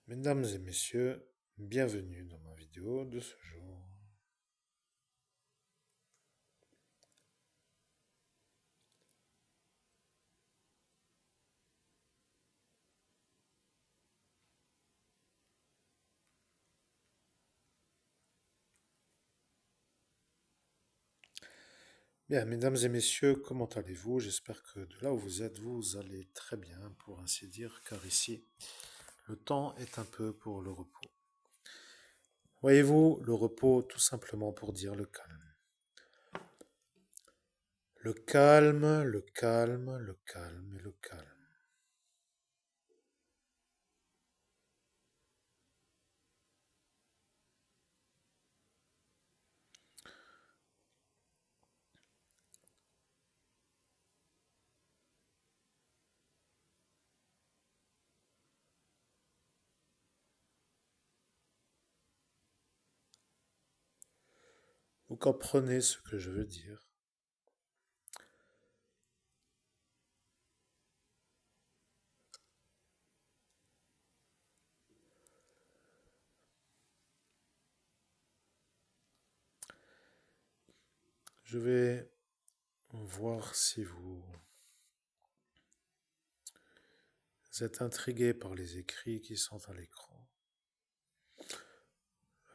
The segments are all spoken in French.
Mesdames et messieurs, bienvenue dans ma vidéo de ce jour. Bien, mesdames et messieurs, comment allez-vous? J'espère que de là où vous êtes, vous allez très bien, pour ainsi dire, car ici, le temps est un peu pour le repos. Voyez-vous, le repos, tout simplement pour dire le calme. Le calme, le calme, le calme et le calme. Vous comprenez ce que je veux dire? Je vais voir si vous êtes intrigué par les écrits qui sont à l'écran.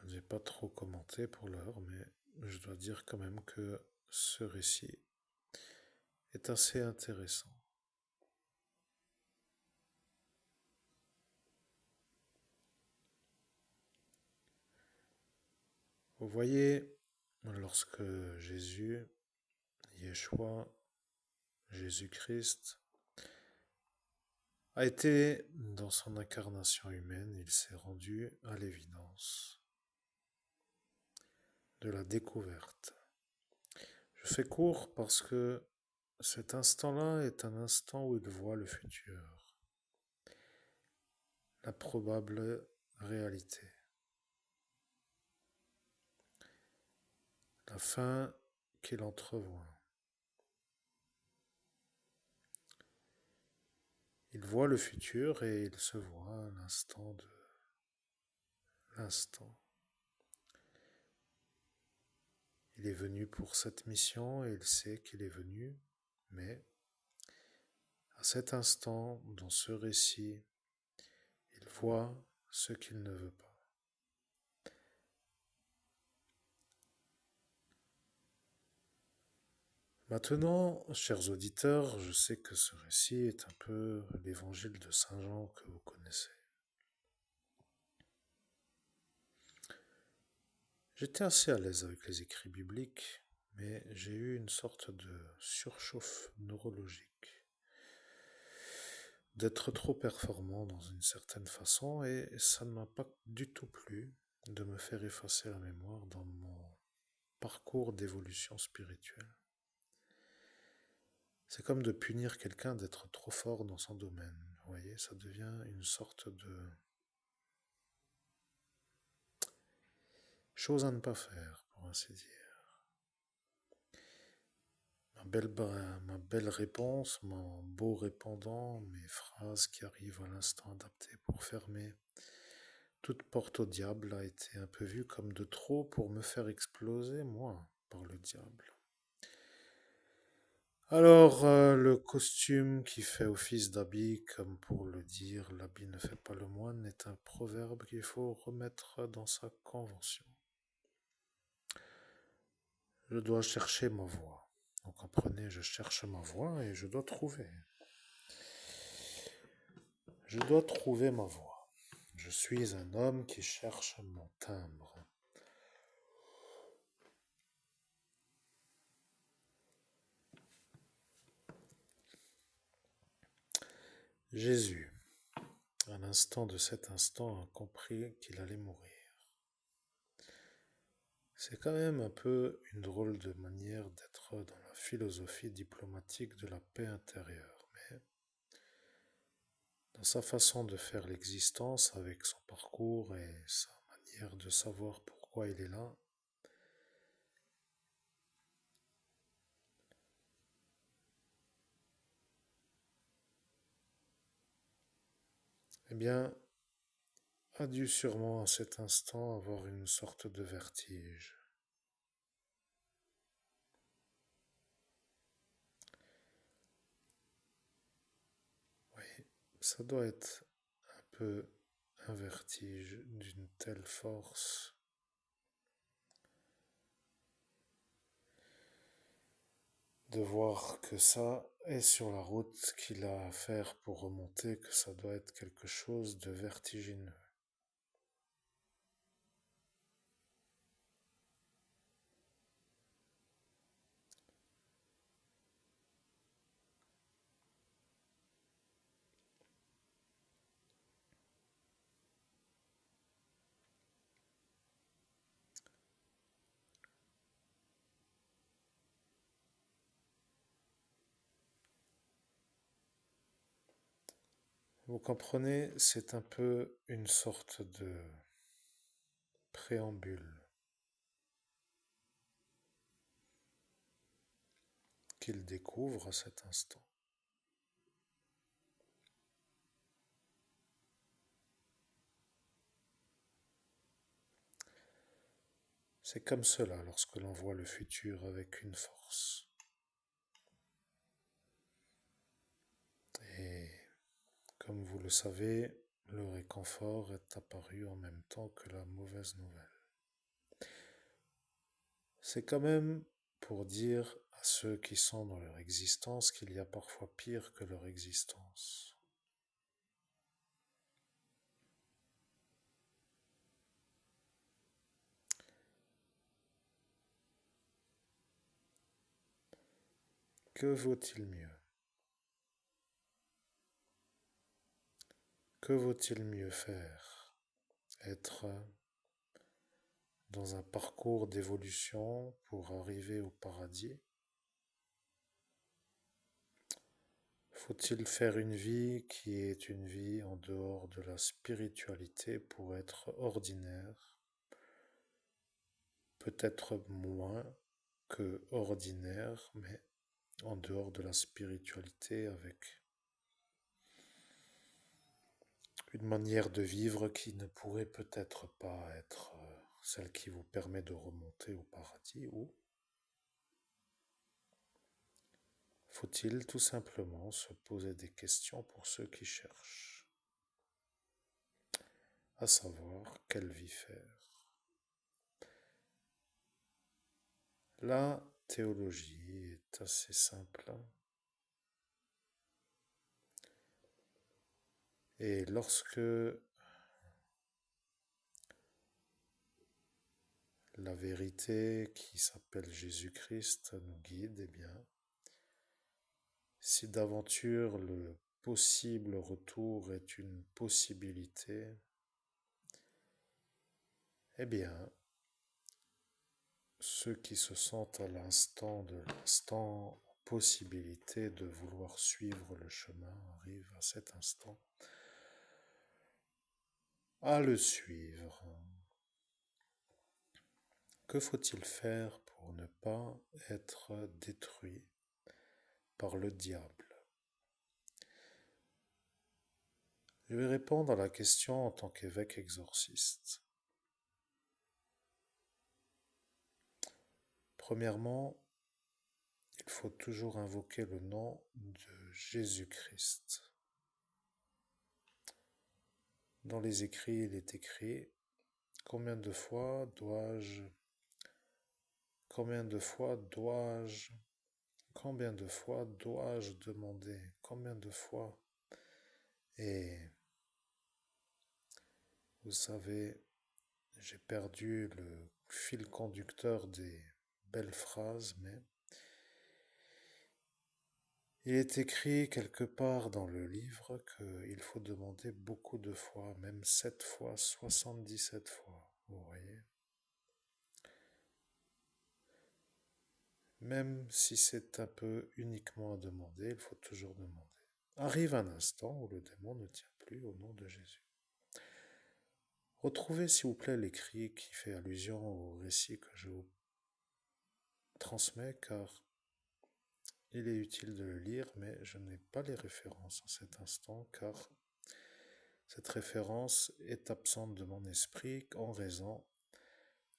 Je n'ai pas trop commenté pour l'heure, mais je dois dire quand même que ce récit est assez intéressant. Vous voyez, lorsque Jésus, Yeshua, Jésus-Christ, a été dans son incarnation humaine, il s'est rendu à l'évidence de la découverte. Je fais court parce que cet instant-là est un instant où il voit le futur, la probable réalité, la fin qu'il entrevoit. Il voit le futur et il se voit à l'instant de l'instant. Il est venu pour cette mission et il sait qu'il est venu, mais à cet instant, dans ce récit, il voit ce qu'il ne veut pas. Maintenant, chers auditeurs, je sais que ce récit est un peu l'évangile de Saint Jean que vous connaissez. J'étais assez à l'aise avec les écrits bibliques, mais j'ai eu une sorte de surchauffe neurologique, d'être trop performant dans une certaine façon, et ça ne m'a pas du tout plu de me faire effacer la mémoire dans mon parcours d'évolution spirituelle. C'est comme de punir quelqu'un d'être trop fort dans son domaine. Vous voyez, ça devient une sorte de chose à ne pas faire, pour ainsi dire. Ma belle réponse, mon beau répondant, mes phrases qui arrivent à l'instant adapté pour fermer toute porte au diable a été un peu vue comme de trop pour me faire exploser, moi, par le diable. Alors, le costume qui fait office d'habit, comme pour le dire, l'habit ne fait pas le moine, est un proverbe qu'il faut remettre dans sa convention. Je dois chercher ma voie. Vous comprenez, je cherche ma voie et je dois trouver. Je dois trouver ma voie. Je suis un homme qui cherche mon timbre. Jésus, à l'instant de cet instant, a compris qu'il allait mourir. C'est quand même un peu une drôle de manière d'être dans la philosophie diplomatique de la paix intérieure, mais dans sa façon de faire l'existence avec son parcours et sa manière de savoir pourquoi il est là, eh bien, a dû sûrement à cet instant avoir une sorte de vertige. Oui, ça doit être un peu un vertige d'une telle force de voir que ça est sur la route qu'il a à faire pour remonter, que ça doit être quelque chose de vertigineux. Vous comprenez, c'est un peu une sorte de préambule qu'il découvre à cet instant. C'est comme cela lorsque l'on voit le futur avec une force. Et comme vous le savez, le réconfort est apparu en même temps que la mauvaise nouvelle. C'est quand même pour dire à ceux qui sont dans leur existence qu'il y a parfois pire que leur existence. Que vaut-il mieux? Que vaut-il mieux faire? Être dans un parcours d'évolution pour arriver au paradis? Faut-il faire une vie qui est une vie en dehors de la spiritualité pour être ordinaire, peut-être moins que ordinaire, mais en dehors de la spiritualité avec une manière de vivre qui ne pourrait peut-être pas être celle qui vous permet de remonter au paradis, ou faut-il tout simplement se poser des questions pour ceux qui cherchent, à savoir quelle vie faire? La théologie est assez simple et lorsque la vérité qui s'appelle Jésus-Christ nous guide, eh bien, si d'aventure le possible retour est une possibilité, eh bien, ceux qui se sentent à l'instant de l'instant en possibilité de vouloir suivre le chemin arrivent à cet instant à le suivre. Que faut-il faire pour ne pas être détruit par le diable? Je vais répondre à la question en tant qu'évêque exorciste. Premièrement, il faut toujours invoquer le nom de Jésus-Christ. Dans les écrits, il est écrit: combien de fois dois-je, combien de fois dois-je, combien de fois dois-je demander, combien de fois? Et vous savez, j'ai perdu le fil conducteur des belles phrases, mais il est écrit quelque part dans le livre qu'il faut demander beaucoup de fois, même 7 fois, 77 fois, vous voyez. Même si c'est un peu uniquement à demander, il faut toujours demander. Arrive un instant où le démon ne tient plus au nom de Jésus. Retrouvez s'il vous plaît l'écrit qui fait allusion au récit que je vous transmets, car il est utile de le lire, mais je n'ai pas les références en cet instant, car Cette référence est absente de mon esprit en raison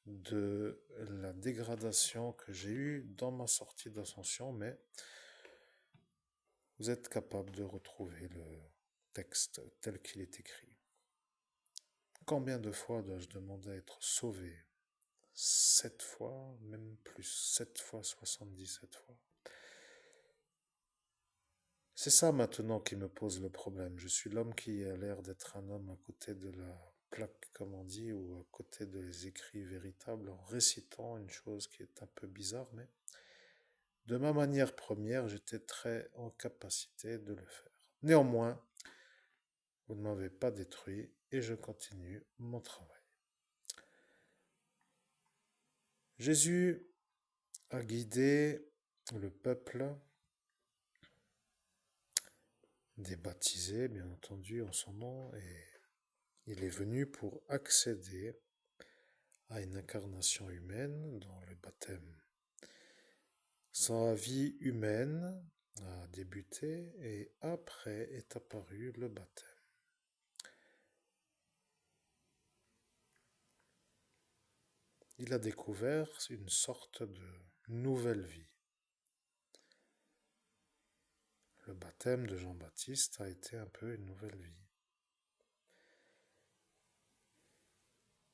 de la dégradation que j'ai eue dans ma sortie d'ascension, mais vous êtes capable de retrouver le texte tel qu'il est écrit. Combien de fois dois-je demander à être sauvé? 7 fois, même plus, 7 fois, 77 fois. C'est ça maintenant qui me pose le problème. Je suis l'homme qui a l'air d'être un homme à côté de la plaque, comme on dit, ou à côté des écrits véritables, en récitant une chose qui est un peu bizarre, mais de ma manière première, j'étais très en capacité de le faire. Néanmoins, vous ne m'avez pas détruit et je continue mon travail. Jésus a guidé le peuple des baptisés, bien entendu, en son nom, et il est venu pour accéder à une incarnation humaine dans le baptême. Sa vie humaine a débuté et après est apparu le baptême. Il a découvert une sorte de nouvelle vie. Le baptême de Jean-Baptiste a été un peu une nouvelle vie.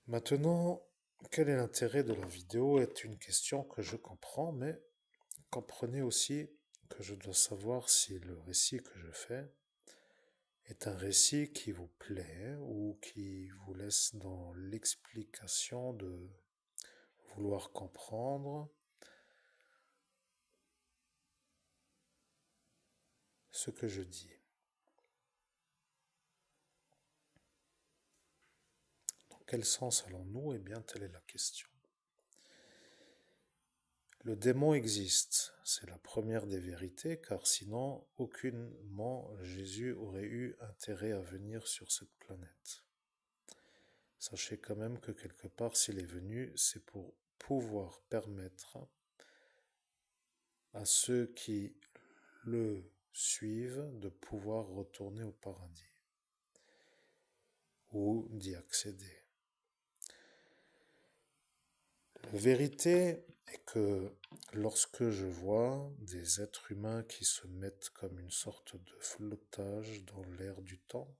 Maintenant, quel est l'intérêt de la vidéo est une question que je comprends, mais comprenez aussi que je dois savoir si le récit que je fais est un récit qui vous plaît ou qui vous laisse dans l'explication de vouloir comprendre ce que je dis. Dans quel sens allons-nous? Eh bien, telle est la question. Le démon existe, c'est la première des vérités, car sinon, aucunement Jésus aurait eu intérêt à venir sur cette planète. Sachez quand même que quelque part, s'il est venu, c'est pour pouvoir permettre à ceux qui le suivent de pouvoir retourner au paradis ou d'y accéder. La vérité est que lorsque je vois des êtres humains qui se mettent comme une sorte de flottage dans l'air du temps,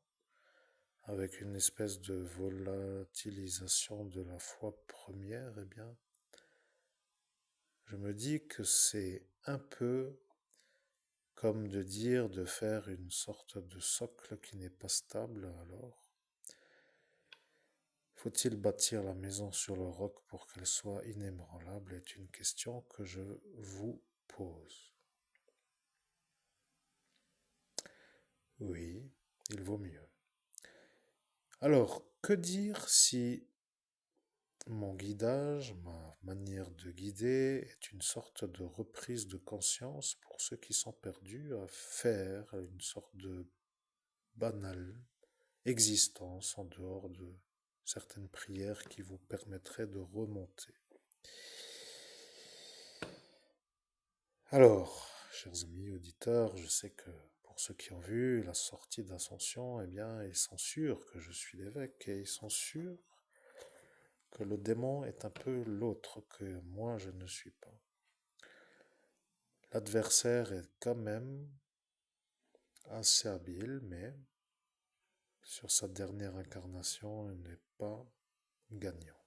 avec une espèce de volatilisation de la foi première, eh bien, je me dis que c'est un peu comme de dire de faire une sorte de socle qui n'est pas stable. Alors, faut-il bâtir la maison sur le roc pour qu'elle soit inébranlable est une question que je vous pose. Oui, il vaut mieux. Alors, que dire si mon guidage, ma manière de guider est une sorte de reprise de conscience pour ceux qui sont perdus à faire une sorte de banale existence en dehors de certaines prières qui vous permettraient de remonter. Alors, chers amis auditeurs, je sais que pour ceux qui ont vu la sortie d'Ascension, eh bien, ils sont sûrs que je suis l'évêque et ils sont sûrs que le démon est un peu l'autre que moi je ne suis pas. L'adversaire est quand même assez habile, mais sur sa dernière incarnation, il n'est pas gagnant.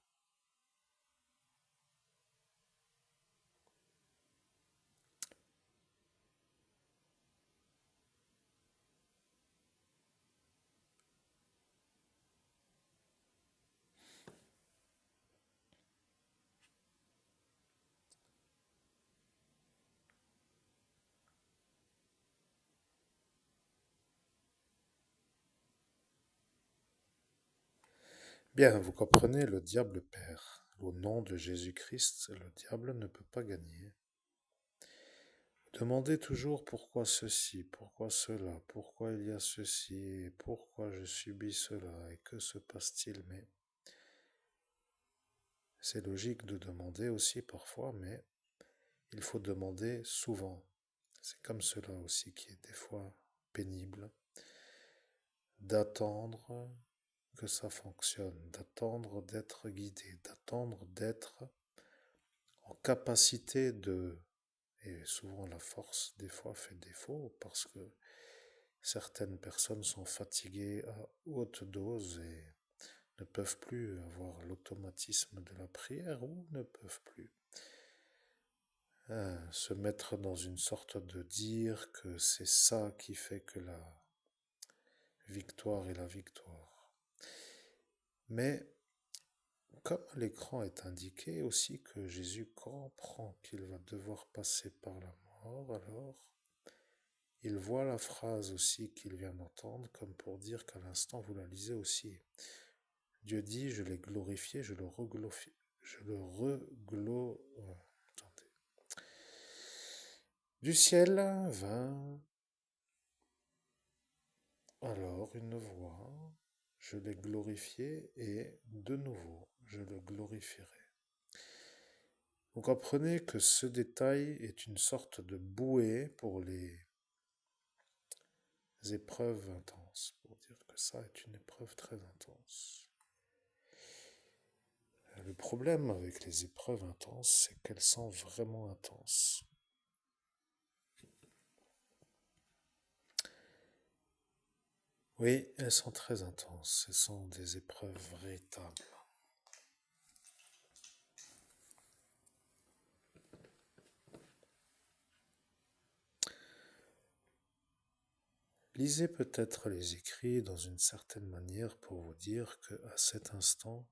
Bien, vous comprenez, le diable perd. Au nom de Jésus-Christ, le diable ne peut pas gagner. Demandez toujours pourquoi ceci, pourquoi cela, pourquoi il y a ceci, pourquoi je subis cela, et que se passe-t-il, mais c'est logique de demander aussi parfois, mais il faut demander souvent. C'est comme cela aussi qui est des fois pénible d'attendre que ça fonctionne, d'attendre d'être guidé, d'attendre d'être en capacité de... Et souvent la force, des fois, fait défaut parce que certaines personnes sont fatiguées à haute dose et ne peuvent plus avoir l'automatisme de la prière ou ne peuvent plus se mettre dans une sorte de dire que c'est ça qui fait que la victoire est la victoire. Mais comme à l'écran est indiqué aussi que Jésus comprend qu'il va devoir passer par la mort, alors il voit la phrase aussi qu'il vient d'entendre comme pour dire qu'à l'instant vous la lisez aussi. Dieu dit, je l'ai glorifié, attendez. Du ciel vint alors une voix, je l'ai glorifié et de nouveau je le glorifierai. Vous comprenez que ce détail est une sorte de bouée pour les épreuves intenses, pour dire que ça est une épreuve très intense. Le problème avec les épreuves intenses, c'est qu'elles sont vraiment intenses. Oui, elles sont très intenses, ce sont des épreuves véritables. Lisez peut-être les écrits dans une certaine manière pour vous dire que à cet instant,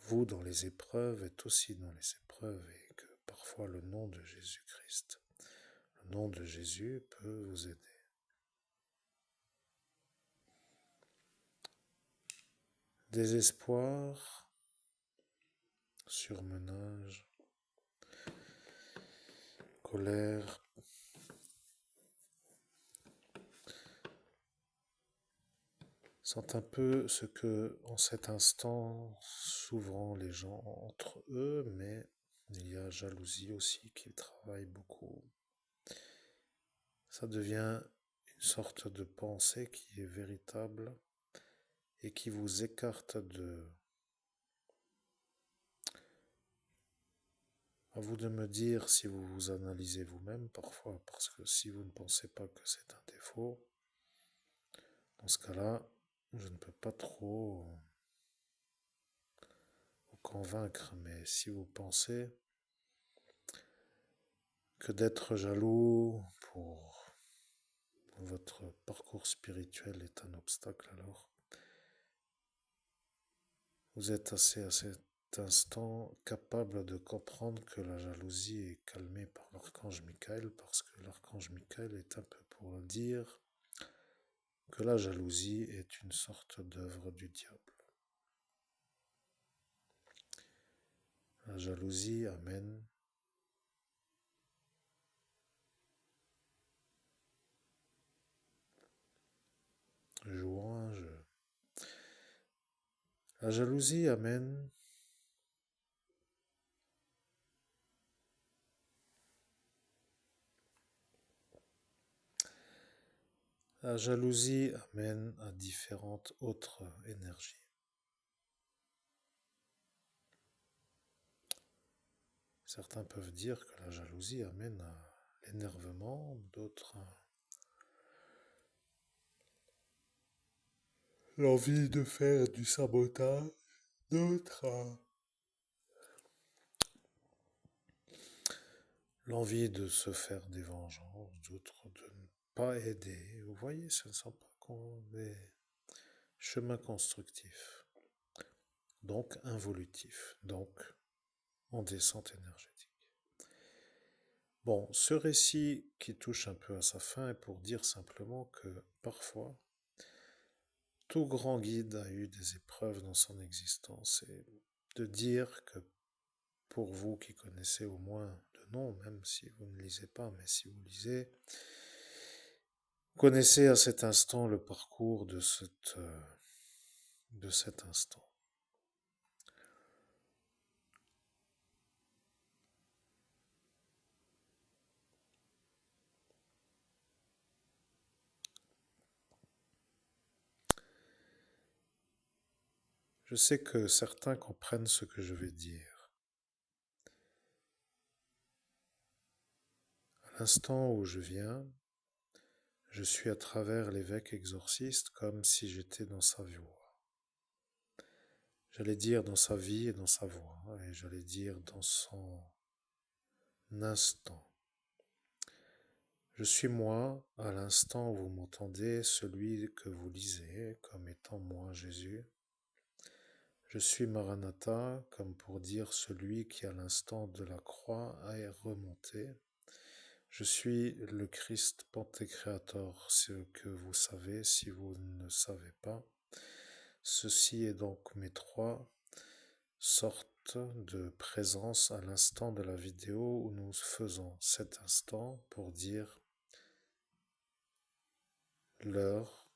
vous dans les épreuves êtes aussi dans les épreuves et que parfois le nom de Jésus-Christ, le nom de Jésus peut vous aider. Désespoir, surmenage, colère, sont un peu ce que, en cet instant, souvent les gens ont entre eux, mais il y a jalousie aussi qui travaille beaucoup. Ça devient une sorte de pensée qui est véritable et qui vous écarte de... À vous de me dire si vous vous analysez vous-même parfois, parce que si vous ne pensez pas que c'est un défaut, dans ce cas-là, je ne peux pas trop vous convaincre, mais si vous pensez que d'être jaloux pour votre parcours spirituel est un obstacle, alors vous êtes assez à cet instant capable de comprendre que la jalousie est calmée par l'archange Michael, parce que l'archange Michael est un peu pour dire que la jalousie est une sorte d'œuvre du diable. La jalousie amène jouons un jeu. La jalousie amène la jalousie amène à différentes autres énergies. Certains peuvent dire que la jalousie amène à l'énervement, d'autres à l'envie de faire du sabotage, d'autres à l'envie de se faire des vengeances, d'autres de ne pas aider. Vous voyez, ce ne sont pas des chemins constructifs, donc involutifs, donc en descente énergétique. Bon, ce récit qui touche un peu à sa fin est pour dire simplement que parfois, tout grand guide a eu des épreuves dans son existence et de dire que pour vous qui connaissez au moins de nom, même si vous ne lisez pas, mais si vous lisez, connaissez à cet instant le parcours de cet instant. Je sais que certains comprennent ce que je vais dire. À l'instant où je viens, je suis à travers l'évêque exorciste comme si j'étais dans sa voix. J'allais dire dans sa vie et dans sa voix, et j'allais dire dans son instant. Je suis moi, à l'instant où vous m'entendez, celui que vous lisez comme étant moi, Jésus. Je suis Maranatha, comme pour dire celui qui à l'instant de la croix est remonté. Je suis le Christ Pantocrator, ce que vous savez si vous ne savez pas. Ceci est donc mes trois sortes de présence à l'instant de la vidéo où nous faisons cet instant pour dire l'heure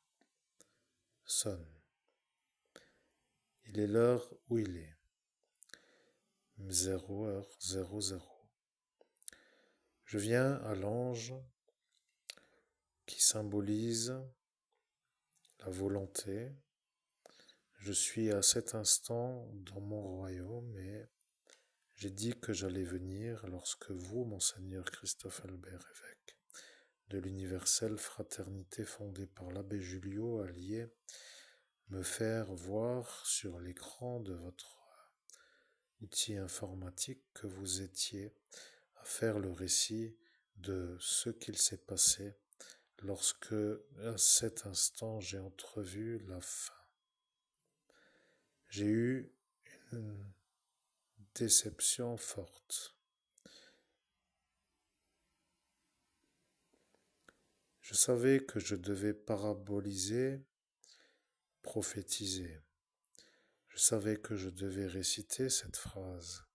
sonne. Il est l'heure où il est. 0h00. Je viens à l'ange qui symbolise la volonté. Je suis à cet instant dans mon royaume et j'ai dit que j'allais venir lorsque vous, Monseigneur Christophe Albert, évêque de l'universelle fraternité fondée par l'abbé Julio, allié, me faire voir sur l'écran de votre outil informatique que vous étiez à faire le récit de ce qu'il s'est passé lorsque, à cet instant, j'ai entrevu la fin. J'ai eu une déception forte. Je savais que je devais paraboliser, prophétiser. Je savais que je devais réciter cette phrase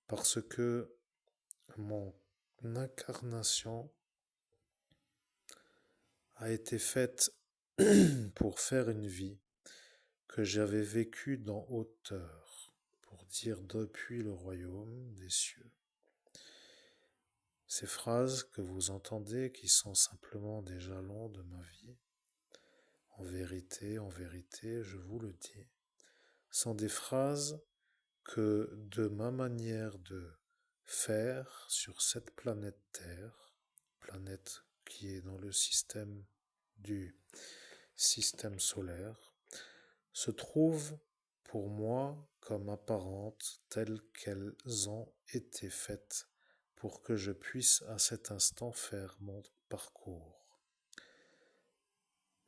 parce que mon incarnation a été faite pour faire une vie que j'avais vécue dans hauteur, pour dire depuis le royaume des cieux. Ces phrases que vous entendez, qui sont simplement des jalons de ma vie, en vérité, je vous le dis, sont des phrases que de ma manière de faire sur cette planète Terre, planète qui est dans le système du système solaire, se trouvent pour moi comme apparentes telles qu'elles ont été faites pour que je puisse à cet instant faire mon parcours.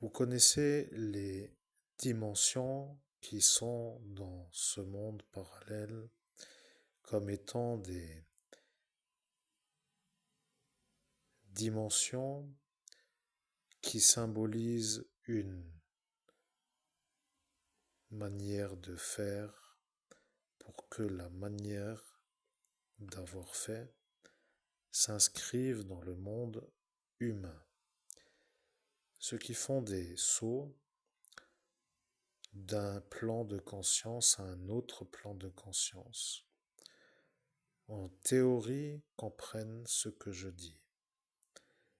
Vous connaissez les dimensions qui sont dans ce monde parallèle comme étant des dimensions qui symbolisent une manière de faire pour que la manière d'avoir fait s'inscrive dans le monde humain. Ceux qui font des sauts d'un plan de conscience à un autre plan de conscience, en théorie, comprennent ce que je dis.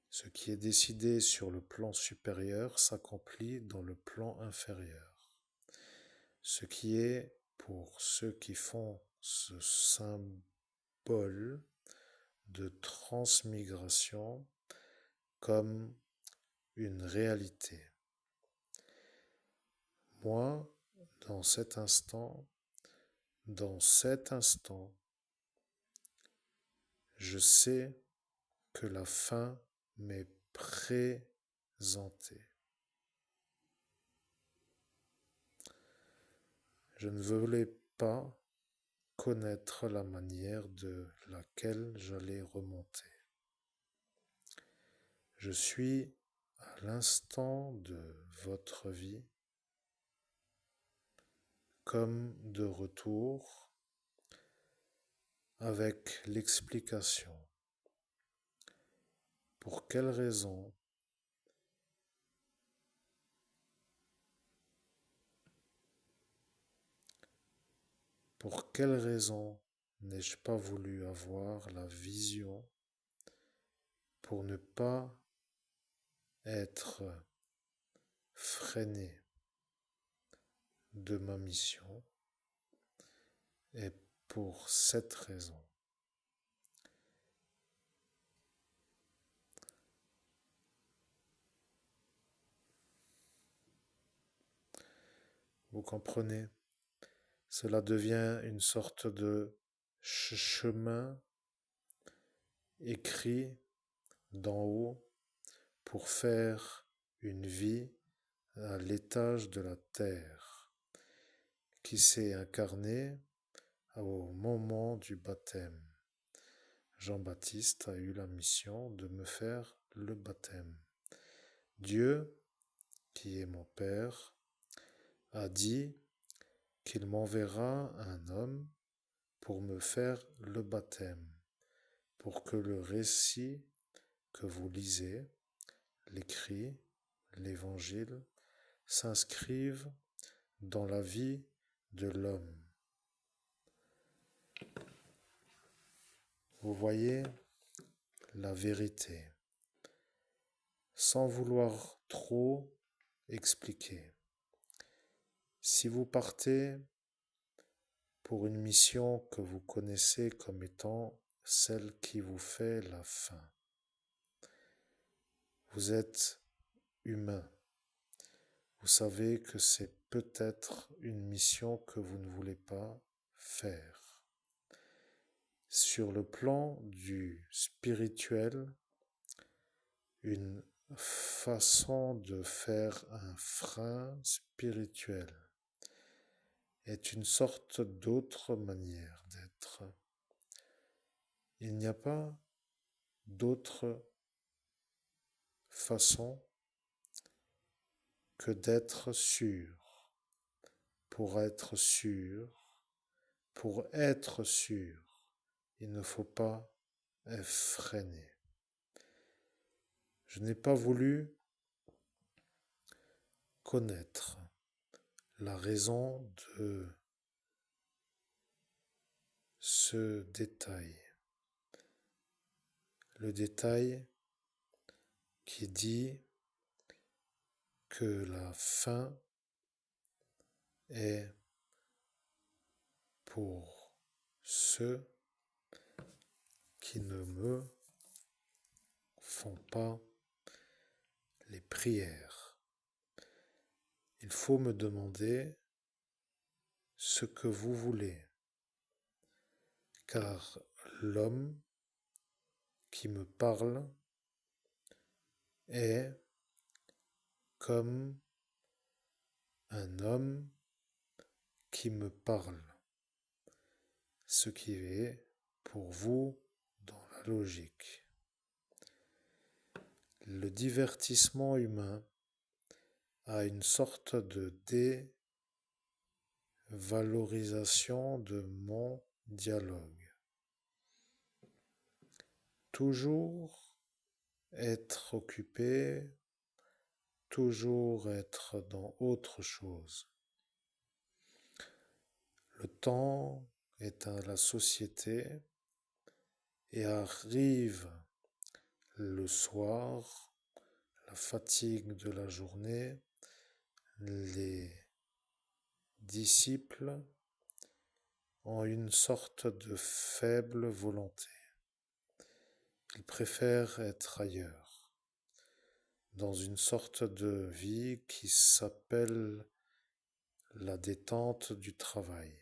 Ce qui est décidé sur le plan supérieur s'accomplit dans le plan inférieur. Ce qui est, pour ceux qui font ce symbole de transmigration, comme une réalité. Moi, dans cet instant, je sais que la fin m'est présentée. Je ne voulais pas connaître la manière de laquelle j'allais remonter. Je suis à l'instant de votre vie comme de retour avec l'explication. Pour quelle raison n'ai-je pas voulu avoir la vision pour ne pas être freiné de ma mission. Et pour cette raison, vous comprenez, cela devient une sorte de chemin écrit d'en haut pour faire une vie à l'étage de la terre qui s'est incarnée au moment du baptême. Jean-Baptiste a eu la mission de me faire le baptême. Dieu, qui est mon Père, a dit qu'il m'enverra un homme pour me faire le baptême, pour que le récit que vous lisez, l'écrit, l'évangile, s'inscrive dans la vie de l'homme. Vous voyez la vérité, sans vouloir trop expliquer. Si vous partez pour une mission que vous connaissez comme étant celle qui vous fait la fin, vous êtes humain. Vous savez que c'est peut-être une mission que vous ne voulez pas faire. Sur le plan du spirituel, une façon de faire un frein spirituel est une sorte d'autre manière d'être. Il n'y a pas d'autre façon que d'être sûr. Pour être sûr, il ne faut pas freiner. Je n'ai pas voulu connaître la raison de ce détail. Le détail qui dit que la fin est pour ceux qui ne me font pas les prières. Il faut me demander ce que vous voulez, car l'homme qui me parle est comme un homme qui me parle, ce qui est pour vous dans la logique. Le divertissement humain a une sorte de dévalorisation de mon dialogue. Toujours être occupé, toujours être dans autre chose. Le temps est à la société et arrive le soir, la fatigue de la journée, les disciples ont une sorte de faible volonté. Ils préfèrent être ailleurs, dans une sorte de vie qui s'appelle la détente du travail.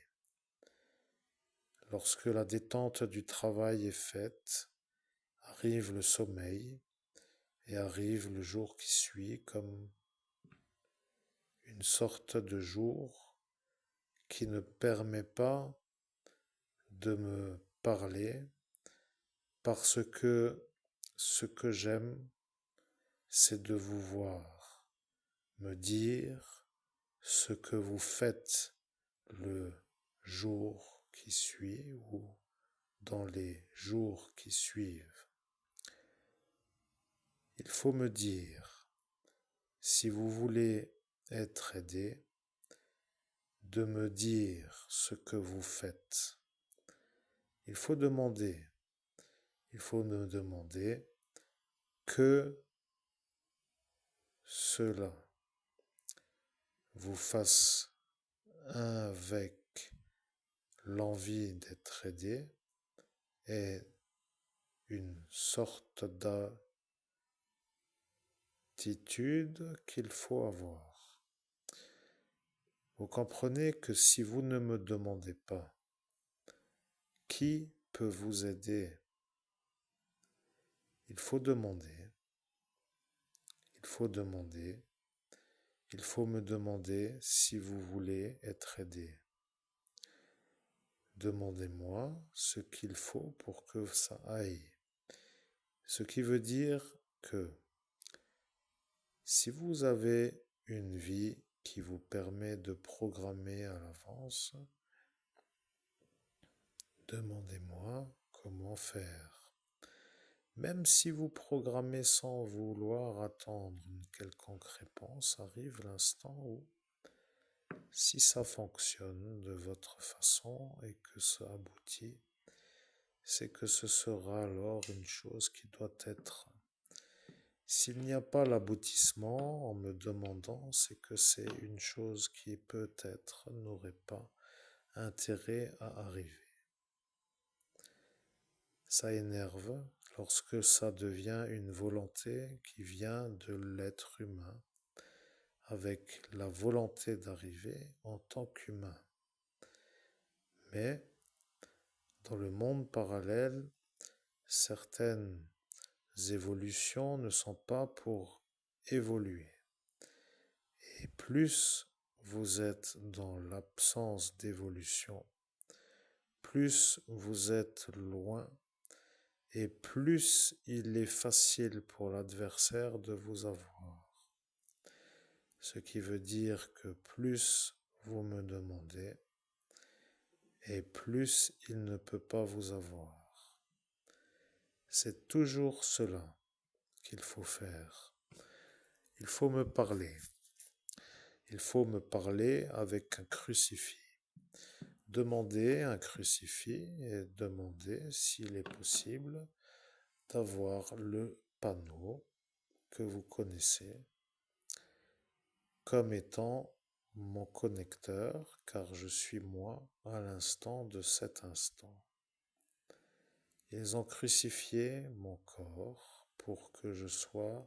Lorsque la détente du travail est faite, arrive le sommeil et arrive le jour qui suit comme une sorte de jour qui ne permet pas de me parler parce que ce que j'aime, c'est de vous voir, me dire ce que vous faites le jour qui suit ou dans les jours qui suivent. Il faut me dire, si vous voulez être aidé, de me dire ce que vous faites. Il faut me demander que cela vous fasse avec l'envie d'être aidé est une sorte d'attitude qu'il faut avoir. Vous comprenez que si vous ne me demandez pas qui peut vous aider, il faut demander, il faut demander, il faut me demander si vous voulez être aidé. Demandez-moi ce qu'il faut pour que ça aille. Ce qui veut dire que si vous avez une vie qui vous permet de programmer à l'avance, demandez-moi comment faire. Même si vous programmez sans vouloir attendre une quelconque réponse, arrive l'instant où, si ça fonctionne de votre façon et que ça aboutit, c'est que ce sera alors une chose qui doit être. S'il n'y a pas l'aboutissement en me demandant, c'est que c'est une chose qui peut-être n'aurait pas intérêt à arriver. Ça énerve lorsque ça devient une volonté qui vient de l'être humain, avec la volonté d'arriver en tant qu'humain. Mais dans le monde parallèle, certaines évolutions ne sont pas pour évoluer. Et plus vous êtes dans l'absence d'évolution, plus vous êtes loin et plus il est facile pour l'adversaire de vous avoir. Ce qui veut dire que plus vous me demandez et plus il ne peut pas vous avoir. C'est toujours cela qu'il faut faire. Il faut me parler. Il faut me parler avec un crucifix. Demandez un crucifix et demandez s'il est possible d'avoir le panneau que vous connaissez comme étant mon connecteur, car je suis moi à l'instant de cet instant. Ils ont crucifié mon corps pour que je sois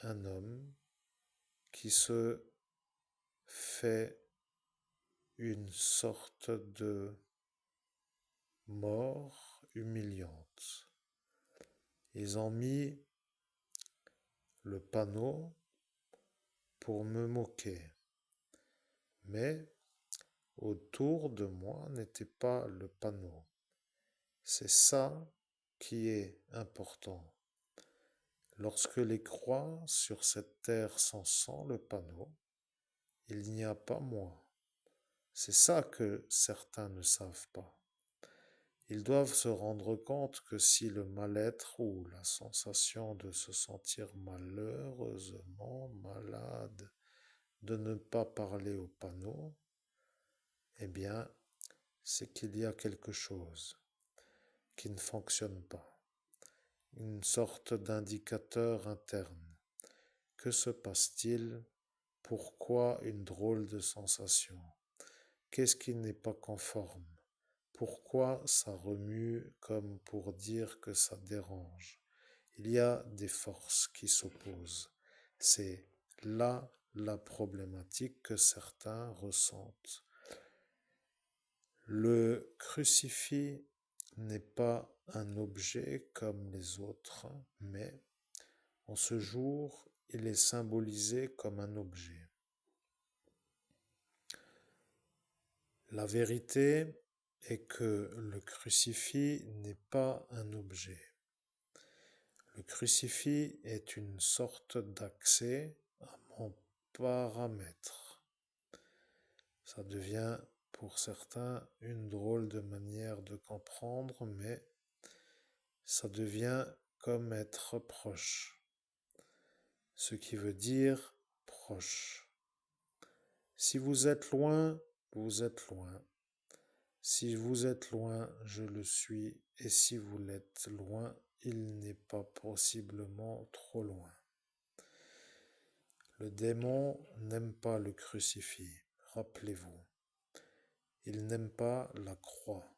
un homme qui se fait une sorte de mort humiliante. Ils ont mis le panneau pour me moquer, mais autour de moi n'était pas le panneau. C'est ça qui est important. Lorsque les croix sur cette terre sont sans le panneau, il n'y a pas moi. C'est ça que certains ne savent pas. Ils doivent se rendre compte que si le mal-être ou la sensation de se sentir malheureusement malade, de ne pas parler au panneau, eh bien, c'est qu'il y a quelque chose qui ne fonctionne pas. Une sorte d'indicateur interne. Que se passe-t-il? Pourquoi une drôle de sensation? Qu'est-ce qui n'est pas conforme? Pourquoi ça remue comme pour dire que ça dérange? Il y a des forces qui s'opposent. C'est là la problématique que certains ressentent. Le crucifix n'est pas un objet comme les autres, mais en ce jour, il est symbolisé comme un objet. La vérité est que le crucifix n'est pas un objet. Le crucifix est une sorte d'accès à mon paramètre. Ça devient pour certains une drôle de manière de comprendre, mais ça devient comme être proche. Ce qui veut dire proche. Si vous êtes loin, vous êtes loin. Si vous êtes loin, je le suis, et si vous l'êtes loin, il n'est pas possiblement trop loin. Le démon n'aime pas le crucifix. rappelez-vous. Il n'aime pas la croix.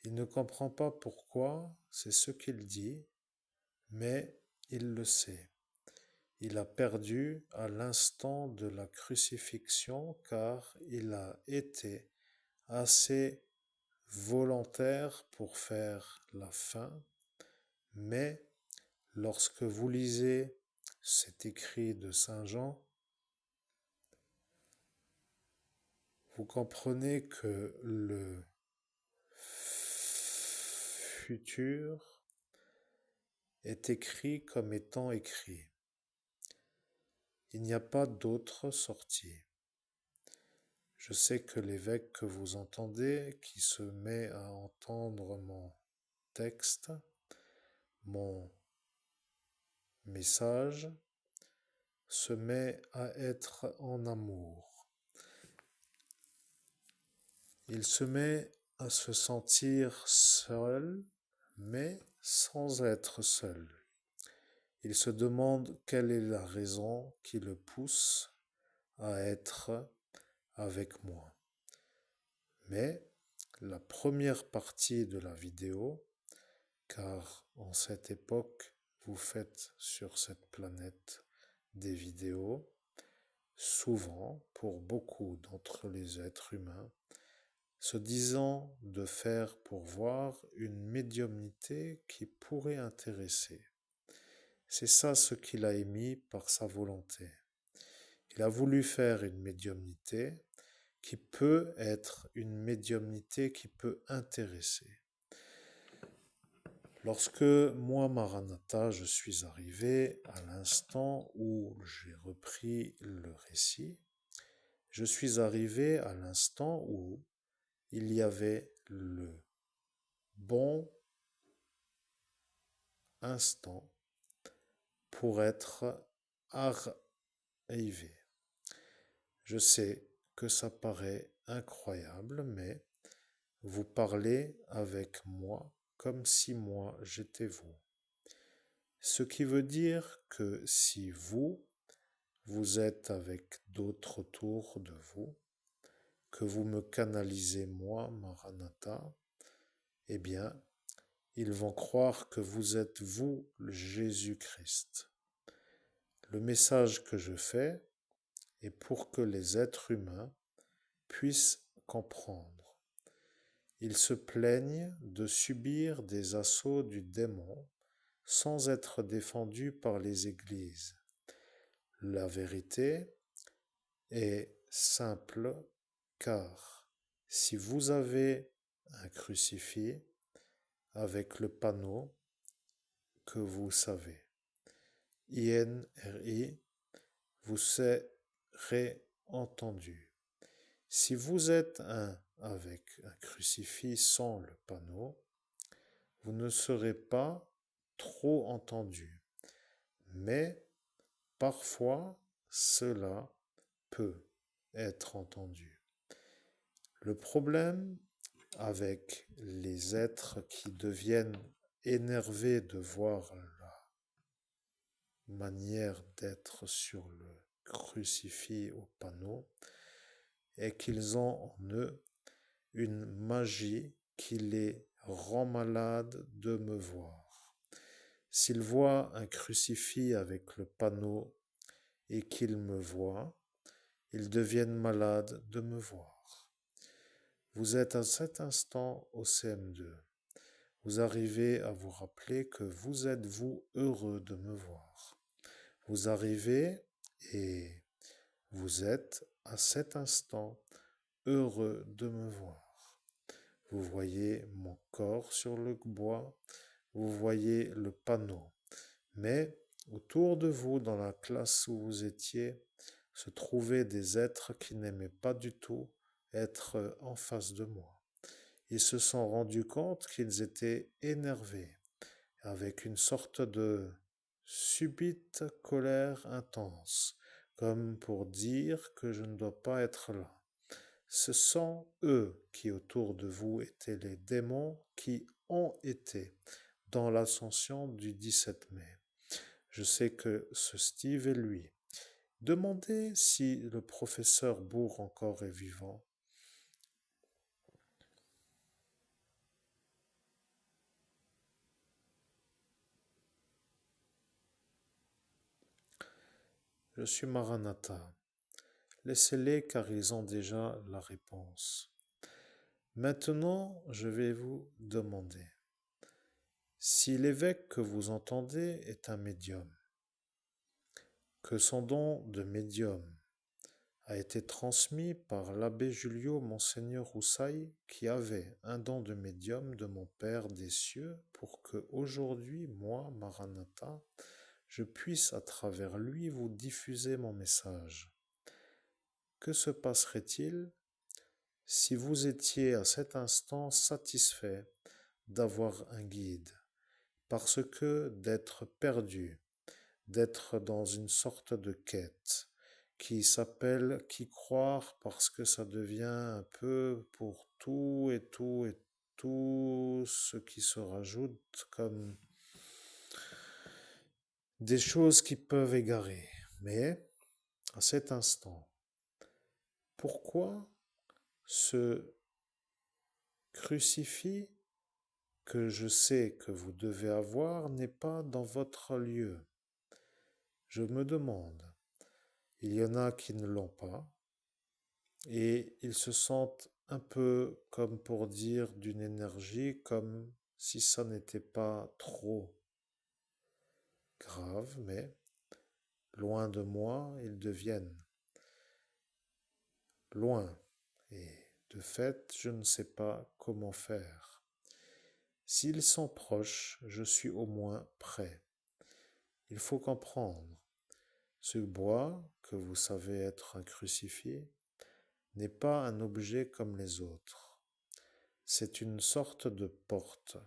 Il ne comprend pas pourquoi c'est ce qu'il dit, mais il le sait. Il a perdu à l'instant de la crucifixion car il a été assez volontaire pour faire la fin, mais lorsque vous lisez cet écrit de Saint Jean, vous comprenez que le futur est écrit comme étant écrit. Il n'y a pas d'autre sortie. Je sais que l'évêque que vous entendez, qui se met à entendre mon texte, mon message, se met à être en amour. Il se met à se sentir seul, mais sans être seul. Il se demande quelle est la raison qui le pousse à être avec moi. Mais la première partie de la vidéo, car en cette époque, vous faites sur cette planète des vidéos, souvent, pour beaucoup d'entre les êtres humains, se disant de faire pour voir une médiumnité qui pourrait intéresser. C'est ça ce qu'il a émis par sa volonté. Il a voulu faire une médiumnité qui peut être une médiumnité qui peut intéresser. Lorsque moi, Maranatha, je suis arrivé à l'instant où j'ai repris le récit, je suis arrivé à l'instant où il y avait le bon instant pour être arrivé. Je sais que ça paraît incroyable, mais vous parlez avec moi comme si moi j'étais vous. Ce qui veut dire que si vous êtes avec d'autres autour de vous, que vous me canalisez moi, Maranatha, eh bien, ils vont croire que vous êtes vous, le Jésus-Christ. Le message que je fais est pour que les êtres humains puissent comprendre. Ils se plaignent de subir des assauts du démon sans être défendus par les églises. La vérité est simple car si vous avez un crucifix avec le panneau que vous savez, INRI, vous serez entendu. Si vous êtes avec un crucifix sans le panneau, vous ne serez pas trop entendu. Mais parfois, cela peut être entendu. Le problème avec les êtres qui deviennent énervés de voir la manière d'être sur le crucifix au panneau est qu'ils ont en eux une magie qui les rend malades de me voir. S'ils voient un crucifix avec le panneau et qu'ils me voient, ils deviennent malades de me voir. Vous êtes à cet instant au CM2. Vous arrivez à vous rappeler que vous êtes vous heureux de me voir. Vous arrivez et vous êtes à cet instant heureux de me voir. Vous voyez mon corps sur le bois, vous voyez le panneau. Mais autour de vous, dans la classe où vous étiez, se trouvaient des êtres qui n'aimaient pas du tout être en face de moi. Ils se sont rendus compte qu'ils étaient énervés, avec une sorte de subite colère intense, comme pour dire que je ne dois pas être là. Ce sont eux qui autour de vous étaient les démons qui ont été dans l'ascension du 17 mai. Je sais que ce Steve est lui. Demandez si le professeur Bourg encore est vivant. Je suis Maranatha. Laissez-les car ils ont déjà la réponse. Maintenant, je vais vous demander si l'évêque que vous entendez est un médium, que son don de médium a été transmis par l'abbé Julio Monseigneur Roussaille, qui avait un don de médium de mon Père des cieux, pour que aujourd'hui, moi, Maranatha, je puisse à travers lui vous diffuser mon message. Que se passerait-il si vous étiez à cet instant satisfait d'avoir un guide, parce que d'être perdu, d'être dans une sorte de quête qui s'appelle qui croire parce que ça devient un peu pour tout et tout et tout ce qui se rajoute comme des choses qui peuvent égarer. Mais à cet instant, pourquoi ce crucifix que je sais que vous devez avoir n'est pas dans votre lieu? Je me demande. Il y en a qui ne l'ont pas et ils se sentent un peu comme pour dire d'une énergie comme si ça n'était pas trop grave, mais loin de moi, ils deviennent loin et de fait, je ne sais pas comment faire. S'ils sont proches, je suis au moins prêt. Il faut comprendre. Ce bois, que vous savez être un crucifix, n'est pas un objet comme les autres. C'est une sorte de porte.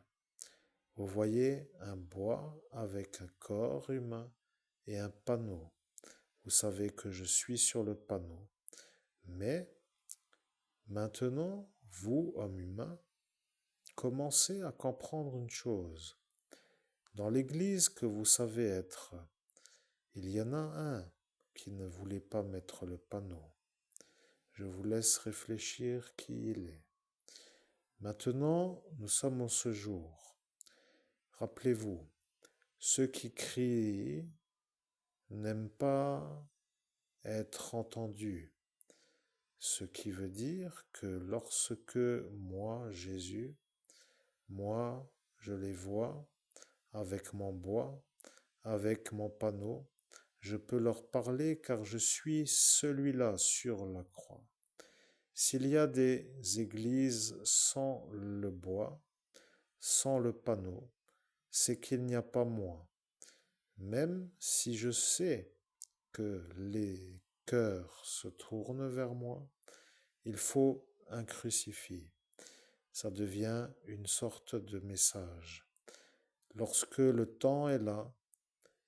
Vous voyez un bois avec un corps humain et un panneau. Vous savez que je suis sur le panneau. Mais maintenant, vous, homme humain, commencez à comprendre une chose. Dans l'église que vous savez être, il y en a un qui ne voulait pas mettre le panneau. Je vous laisse réfléchir qui il est. Maintenant, nous sommes en ce jour. Rappelez-vous, ceux qui crient n'aiment pas être entendus, ce qui veut dire que lorsque moi, Jésus, moi, je les vois avec mon bois, avec mon panneau, je peux leur parler car je suis celui-là sur la croix. S'il y a des églises sans le bois, sans le panneau, c'est qu'il n'y a pas moi. Même si je sais que les cœurs se tournent vers moi, il faut un crucifix. Ça devient une sorte de message. Lorsque le temps est là,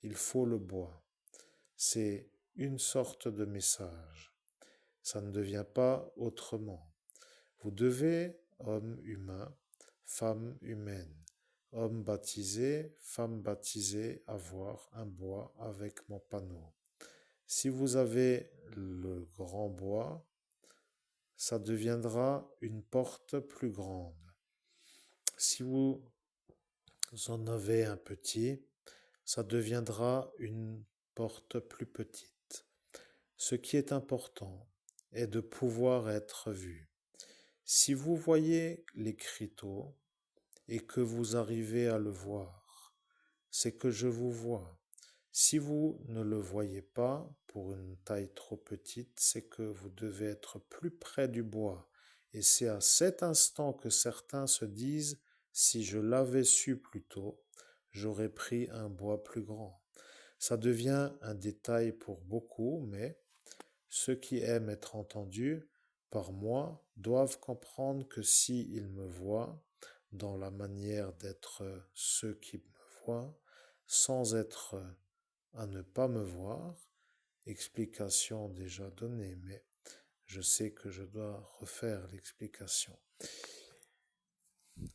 il faut le bois. C'est une sorte de message. Ça ne devient pas autrement. Vous devez, homme humain, femme humaine, homme baptisé, femme baptisée, avoir un bois avec mon panneau. Si vous avez le grand bois, ça deviendra une porte plus grande. Si vous en avez un petit, ça deviendra une porte plus petite. Ce qui est important est de pouvoir être vu. Si vous voyez l'écriteau et que vous arrivez à le voir, c'est que je vous vois. Si vous ne le voyez pas pour une taille trop petite, c'est que vous devez être plus près du bois. Et c'est à cet instant que certains se disent, si je l'avais su plus tôt, j'aurais pris un bois plus grand. Ça devient un détail pour beaucoup, mais ceux qui aiment être entendus par moi doivent comprendre que s'ils me voient dans la manière d'être ceux qui me voient, sans être à ne pas me voir, explication déjà donnée, mais je sais que je dois refaire l'explication.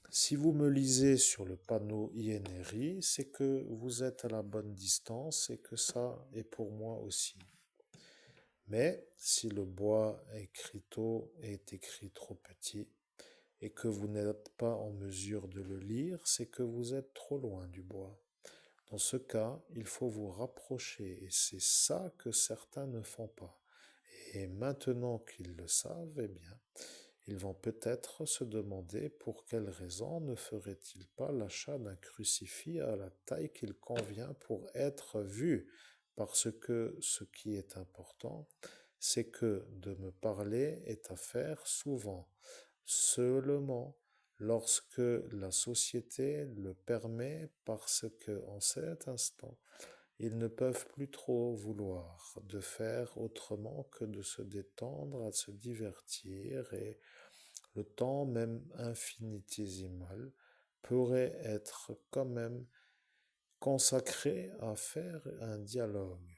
Si vous me lisez sur le panneau INRI, c'est que vous êtes à la bonne distance et que ça est pour moi aussi. Mais si le bois est écrit trop petit et que vous n'êtes pas en mesure de le lire, c'est que vous êtes trop loin du bois. Dans ce cas, il faut vous rapprocher et c'est ça que certains ne font pas. Et maintenant qu'ils le savent, eh bien, ils vont peut-être se demander pour quelle raison ne ferait-il pas l'achat d'un crucifix à la taille qu'il convient pour être vu. Parce que ce qui est important, c'est que de me parler est à faire souvent, seulement lorsque la société le permet, parce que en cet instant, ils ne peuvent plus trop vouloir de faire autrement que de se détendre, à se divertir, et le temps même infinitésimal pourrait être quand même consacré à faire un dialogue.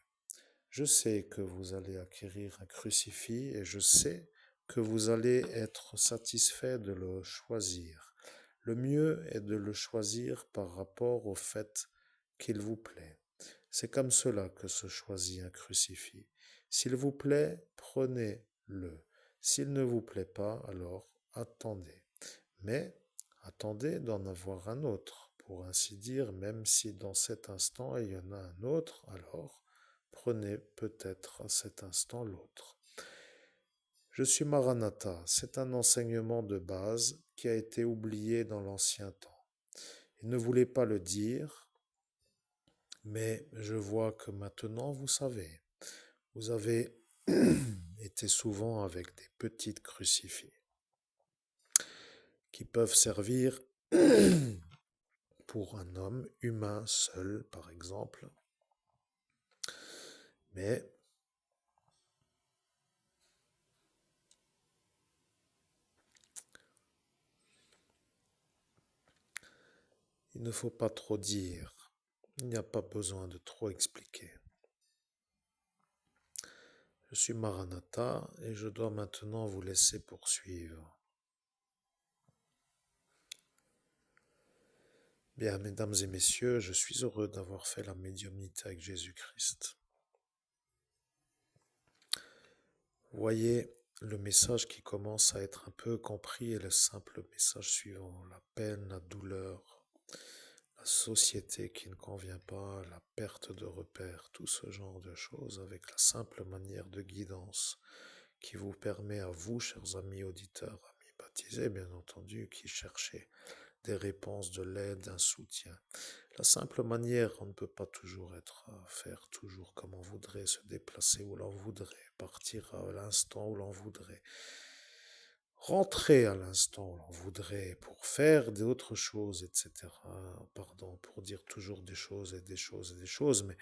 Je sais que vous allez acquérir un crucifix et je sais que vous allez être satisfait de le choisir. Le mieux est de le choisir par rapport au fait qu'il vous plaît. C'est comme cela que se choisit un crucifix. S'il vous plaît, prenez-le. S'il ne vous plaît pas, alors attendez. Mais attendez d'en avoir un autre, pour ainsi dire, même si dans cet instant il y en a un autre, alors prenez peut-être à cet instant l'autre. Je suis Maranatha, c'est un enseignement de base qui a été oublié dans l'ancien temps. Il ne voulait pas le dire, mais je vois que maintenant vous savez. Vous avez été souvent avec des petites crucifix qui peuvent servir pour un homme humain seul, par exemple, mais il ne faut pas trop dire, il n'y a pas besoin de trop expliquer. Je suis Maranatha et je dois maintenant vous laisser poursuivre. Bien, mesdames et messieurs, je suis heureux d'avoir fait la médiumnité avec Jésus-Christ. Voyez, le message qui commence à être un peu compris est le simple message suivant: la peine, la douleur, la société qui ne convient pas, la perte de repères, tout ce genre de choses, avec la simple manière de guidance qui vous permet à vous, chers amis auditeurs, amis baptisés, bien entendu, qui cherchez des réponses, de l'aide, un soutien. La simple manière, on ne peut pas toujours être à faire toujours comme on voudrait, se déplacer où l'on voudrait, partir à l'instant où l'on voudrait, rentrer à l'instant où l'on voudrait pour faire d'autres choses, etc. Pardon, pour dire toujours des choses et des choses et des choses, mais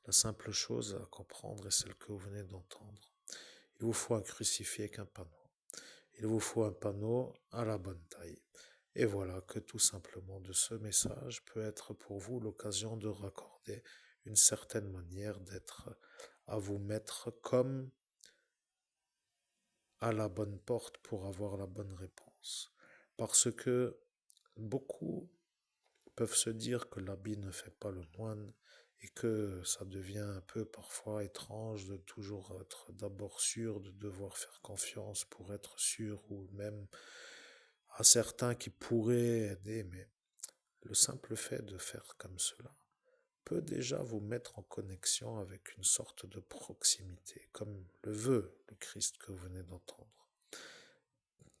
la simple chose à comprendre est celle que vous venez d'entendre. Il vous faut un crucifix avec un panneau. Il vous faut un panneau à la bonne taille. Et voilà que tout simplement de ce message peut être pour vous l'occasion de raccorder une certaine manière d'être à vous mettre comme à la bonne porte pour avoir la bonne réponse. Parce que beaucoup peuvent se dire que l'habit ne fait pas le moine et que ça devient un peu parfois étrange de toujours être d'abord sûr, de devoir faire confiance pour être sûr, ou même à certains qui pourraient aider, mais le simple fait de faire comme cela peut déjà vous mettre en connexion avec une sorte de proximité, comme le veut le Christ que vous venez d'entendre.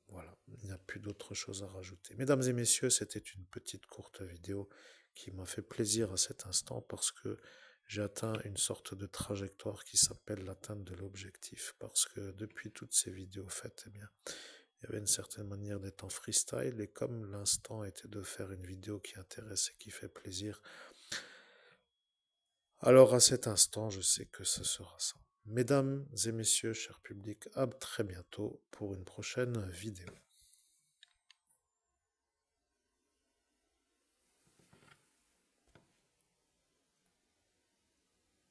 Voilà, il n'y a plus d'autre chose à rajouter. Mesdames et messieurs, c'était une petite courte vidéo qui m'a fait plaisir à cet instant parce que j'ai atteint une sorte de trajectoire qui s'appelle l'atteinte de l'objectif. Parce que depuis toutes ces vidéos faites, eh bien, il y avait une certaine manière d'être en freestyle, et comme l'instant était de faire une vidéo qui intéresse et qui fait plaisir, alors à cet instant, je sais que ce sera ça. Mesdames et messieurs, cher public, à très bientôt pour une prochaine vidéo.